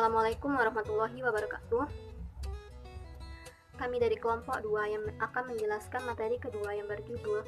Assalamualaikum warahmatullahi wabarakatuh. Kami dari kelompok 2 yang akan menjelaskan materi kedua yang berjudul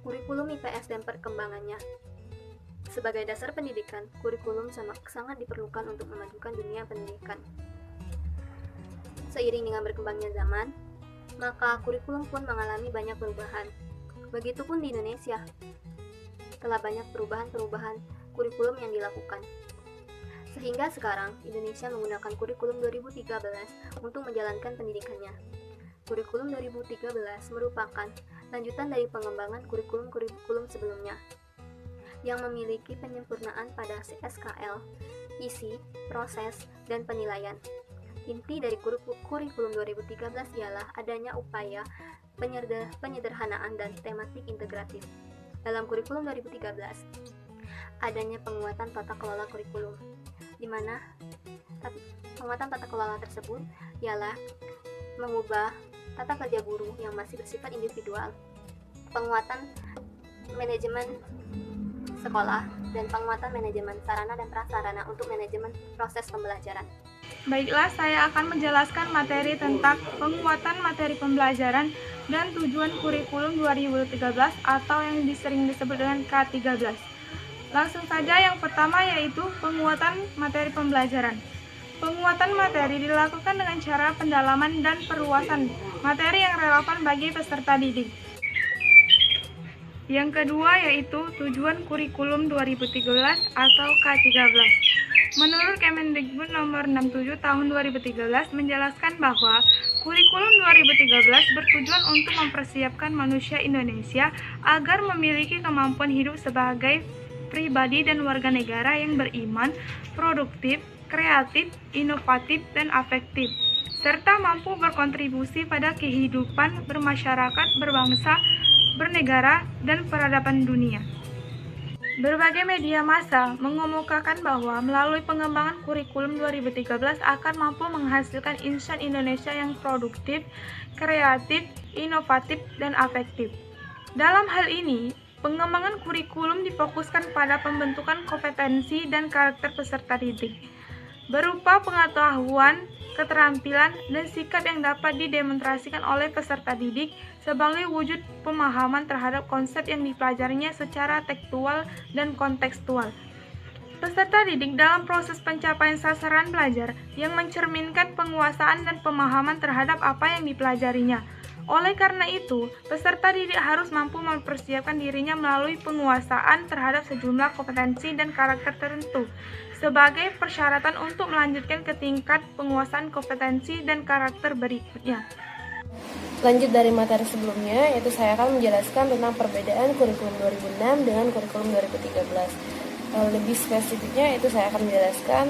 Kurikulum IPS dan Perkembangannya. Sebagai dasar pendidikan, kurikulum sangat diperlukan untuk memajukan dunia pendidikan. Seiring dengan berkembangnya zaman, maka kurikulum pun mengalami banyak perubahan. Begitupun di Indonesia, telah banyak perubahan kurikulum yang dilakukan. Sehingga sekarang, Indonesia menggunakan kurikulum 2013 untuk menjalankan pendidikannya. Kurikulum 2013 merupakan lanjutan dari pengembangan kurikulum sebelumnya, yang memiliki penyempurnaan pada SKL, isi, proses, dan penilaian. Inti dari kurikulum 2013 ialah adanya upaya penyederhanaan dan tematik integratif. Dalam kurikulum 2013, adanya penguatan tata kelola kurikulum, di mana penguatan tata kelola tersebut ialah mengubah tata kerja guru yang masih bersifat individual, penguatan manajemen sekolah, dan penguatan manajemen sarana dan prasarana untuk manajemen proses pembelajaran. Baiklah, saya akan menjelaskan materi tentang penguatan materi pembelajaran dan tujuan kurikulum 2013 atau yang sering disebut dengan K13. Langsung saja, yang pertama yaitu penguatan materi pembelajaran. Penguatan materi dilakukan dengan cara pendalaman dan perluasan materi yang relevan bagi peserta didik. Yang kedua yaitu tujuan kurikulum 2013 atau K13. Menurut Kemendikbud nomor 67 tahun 2013 menjelaskan bahwa kurikulum 2013 bertujuan untuk mempersiapkan manusia Indonesia agar memiliki kemampuan hidup sebagai pribadi dan warga negara yang beriman, produktif, kreatif, inovatif, dan afektif, serta mampu berkontribusi pada kehidupan bermasyarakat, berbangsa, bernegara, dan peradaban dunia. Berbagai media massa mengemukakan bahwa melalui pengembangan kurikulum 2013 akan mampu menghasilkan insan Indonesia yang produktif, kreatif, inovatif, dan afektif. Dalam hal ini, pengembangan kurikulum difokuskan pada pembentukan kompetensi dan karakter peserta didik, berupa pengetahuan, keterampilan, dan sikap yang dapat didemonstrasikan oleh peserta didik sebagai wujud pemahaman terhadap konsep yang dipelajarinya secara tekstual dan kontekstual. Peserta didik dalam proses pencapaian sasaran belajar yang mencerminkan penguasaan dan pemahaman terhadap apa yang dipelajarinya. Oleh karena itu, peserta didik harus mampu mempersiapkan dirinya melalui penguasaan terhadap sejumlah kompetensi dan karakter tertentu sebagai persyaratan untuk melanjutkan ke tingkat penguasaan kompetensi dan karakter berikutnya. Lanjut dari materi sebelumnya, yaitu saya akan menjelaskan tentang perbedaan kurikulum 2006 dengan kurikulum 2013. Lebih spesifiknya, yaitu saya akan menjelaskan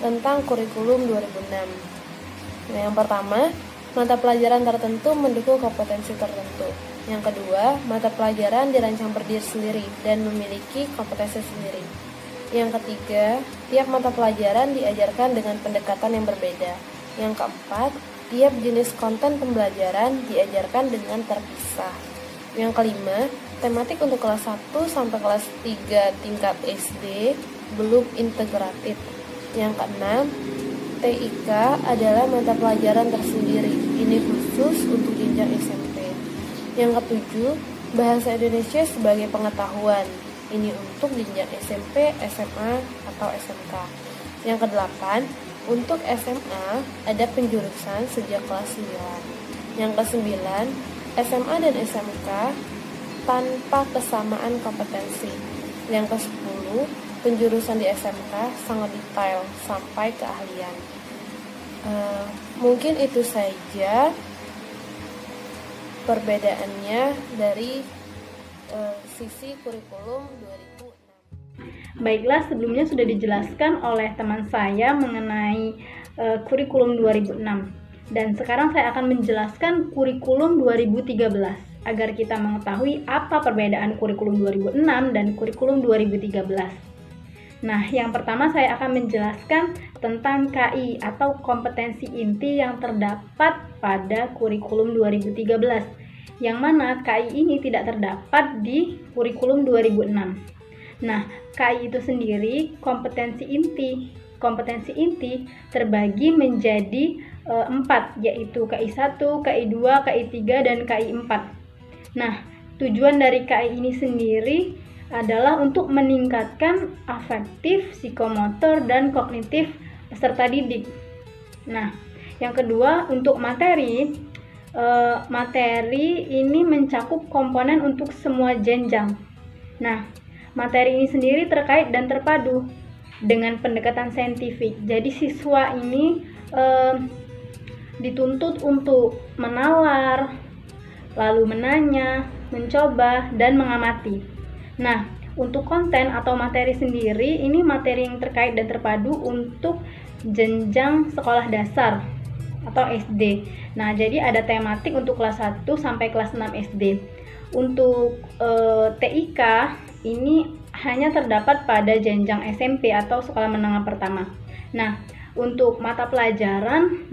tentang kurikulum 2006. Nah, yang pertama, mata pelajaran tertentu mendukung kompetensi tertentu. Yang kedua, mata pelajaran dirancang berdiri sendiri dan memiliki kompetensi sendiri. Yang ketiga, tiap mata pelajaran diajarkan dengan pendekatan yang berbeda. Yang keempat, tiap jenis konten pembelajaran diajarkan dengan terpisah. Yang kelima, tematik untuk kelas 1 sampai kelas 3 tingkat SD belum integratif. Yang keenam, TIK adalah mata pelajaran tersendiri. Ini khusus untuk jenjang SMP. Yang ketujuh, bahasa Indonesia sebagai pengetahuan. Ini untuk jenjang SMP, SMA, atau SMK. Yang kedelapan, untuk SMA ada penjurusan sejak kelas 9. Yang kesembilan, SMA dan SMK tanpa kesamaan kompetensi. Yang ke-10, penjurusan di SMK sangat detail sampai keahlian. Mungkin itu saja perbedaannya dari sisi kurikulum 2006. Baiklah, sebelumnya sudah dijelaskan oleh teman saya mengenai kurikulum 2006. Dan sekarang saya akan menjelaskan kurikulum 2013 agar kita mengetahui apa perbedaan kurikulum 2006 dan kurikulum 2013. Nah, yang pertama saya akan menjelaskan tentang KI atau kompetensi inti yang terdapat pada kurikulum 2013. Yang mana KI ini tidak terdapat di kurikulum 2006. Nah, KI itu sendiri kompetensi inti kompetensi inti terbagi menjadi 4, yaitu KI 1, KI 2, KI 3, dan KI 4. Nah, tujuan dari KI ini sendiri adalah untuk meningkatkan afektif, psikomotor, dan kognitif peserta didik. Nah, yang kedua, untuk materi ini mencakup komponen untuk semua jenjang. Nah, materi ini sendiri terkait dan terpadu dengan pendekatan saintifik. Jadi siswa ini dituntut untuk menalar, lalu menanya, mencoba, dan mengamati. Nah, untuk konten atau materi sendiri, ini materi yang terkait dan terpadu untuk jenjang sekolah dasar atau SD. Nah, jadi ada tematik untuk kelas 1 sampai kelas 6 SD. Untuk TIK ini hanya terdapat pada jenjang SMP atau sekolah menengah pertama. Nah, untuk mata pelajaran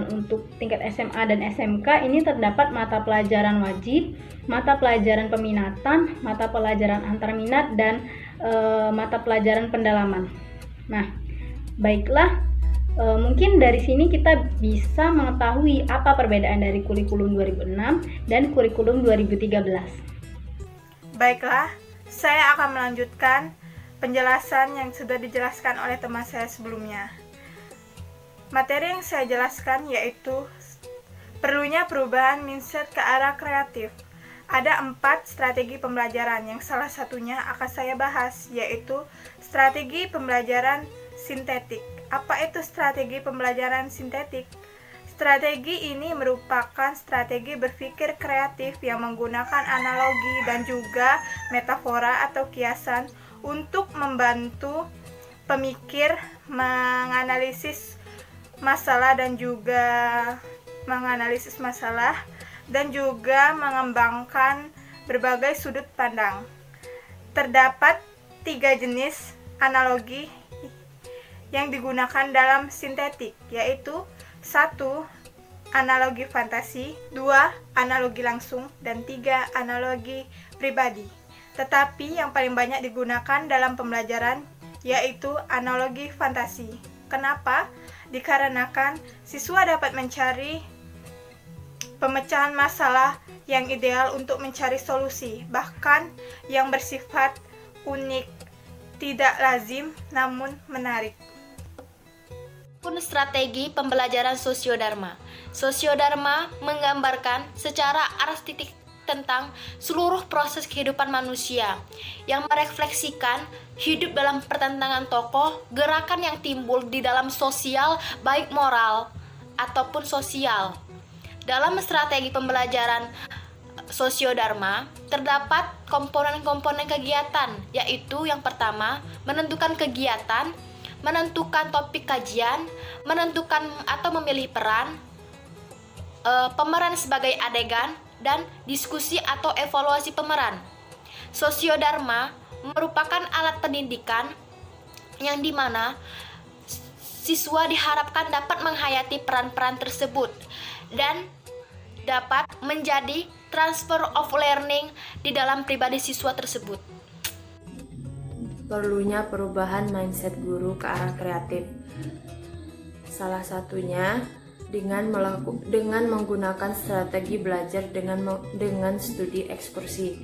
untuk tingkat SMA dan SMK ini terdapat mata pelajaran wajib, mata pelajaran peminatan, mata pelajaran antar minat, dan mata pelajaran pendalaman. Nah, baiklah, mungkin dari sini kita bisa mengetahui apa perbedaan dari kurikulum 2006 dan kurikulum 2013. Baiklah, saya akan melanjutkan penjelasan yang sudah dijelaskan oleh teman saya sebelumnya. Materi yang saya jelaskan yaitu perlunya perubahan mindset ke arah kreatif. Ada 4 strategi pembelajaran yang salah satunya akan saya bahas, yaitu strategi pembelajaran sintetik. Apa itu strategi pembelajaran sintetik? Strategi ini merupakan strategi berpikir kreatif yang menggunakan analogi dan juga metafora atau kiasan untuk membantu pemikir menganalisis masalah dan juga mengembangkan berbagai sudut pandang. Terdapat 3 jenis analogi yang digunakan dalam sintetik, yaitu 1. Analogi fantasi, 2. Analogi langsung, dan 3. Analogi pribadi. Tetapi yang paling banyak digunakan dalam pembelajaran yaitu analogi fantasi. Kenapa? Dikarenakan siswa dapat mencari pemecahan masalah yang ideal untuk mencari solusi, bahkan yang bersifat unik, tidak lazim namun menarik. Strategi pembelajaran sosiodharma. Sosiodharma menggambarkan secara artistik tentang seluruh proses kehidupan manusia yang merefleksikan hidup dalam pertentangan tokoh, gerakan yang timbul di dalam sosial, baik moral ataupun sosial. Dalam strategi pembelajaran sosiodharma terdapat komponen-komponen kegiatan, yaitu yang pertama, menentukan kegiatan, menentukan topik kajian, menentukan atau memilih peran, pemeran sebagai adegan, dan diskusi atau evaluasi pemeran. Sosiodharma merupakan alat pendidikan yang dimana siswa diharapkan dapat menghayati peran-peran tersebut dan dapat menjadi transfer of learning di dalam pribadi siswa tersebut. Perlunya perubahan mindset guru ke arah kreatif. Salah satunya dengan menggunakan strategi belajar dengan studi ekskursi.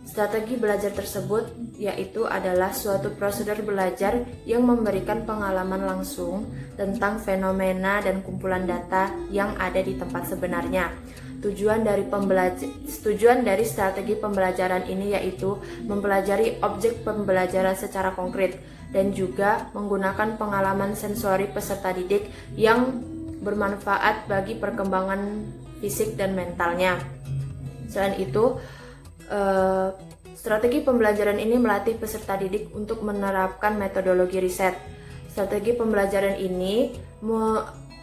Strategi belajar tersebut yaitu adalah suatu prosedur belajar yang memberikan pengalaman langsung tentang fenomena dan kumpulan data yang ada di tempat sebenarnya. Tujuan dari strategi pembelajaran ini yaitu mempelajari objek pembelajaran secara konkret dan juga menggunakan pengalaman sensori peserta didik yang bermanfaat bagi perkembangan fisik dan mentalnya. Selain itu, strategi pembelajaran ini melatih peserta didik untuk menerapkan metodologi riset. Strategi pembelajaran ini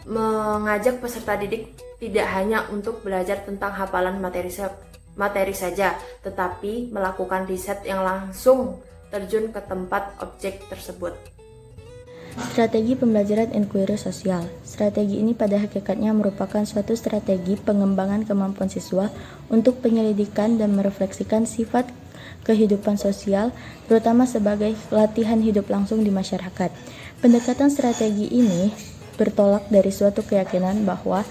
mengajak peserta didik tidak hanya untuk belajar tentang hafalan materi saja, tetapi melakukan riset yang langsung terjun ke tempat objek tersebut. Strategi pembelajaran inquiry sosial. Strategi ini pada hakikatnya merupakan suatu strategi pengembangan kemampuan siswa untuk penyelidikan dan merefleksikan sifat kehidupan sosial, terutama sebagai latihan hidup langsung di masyarakat. Pendekatan strategi ini bertolak dari suatu keyakinan bahwa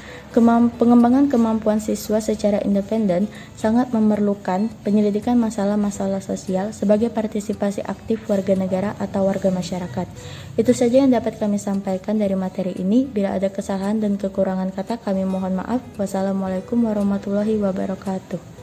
pengembangan kemampuan siswa secara independen sangat memerlukan penyelidikan masalah-masalah sosial sebagai partisipasi aktif warga negara atau warga masyarakat. Itu saja yang dapat kami sampaikan dari materi ini. Bila ada kesalahan dan kekurangan kata, kami mohon maaf. Wassalamualaikum warahmatullahi wabarakatuh.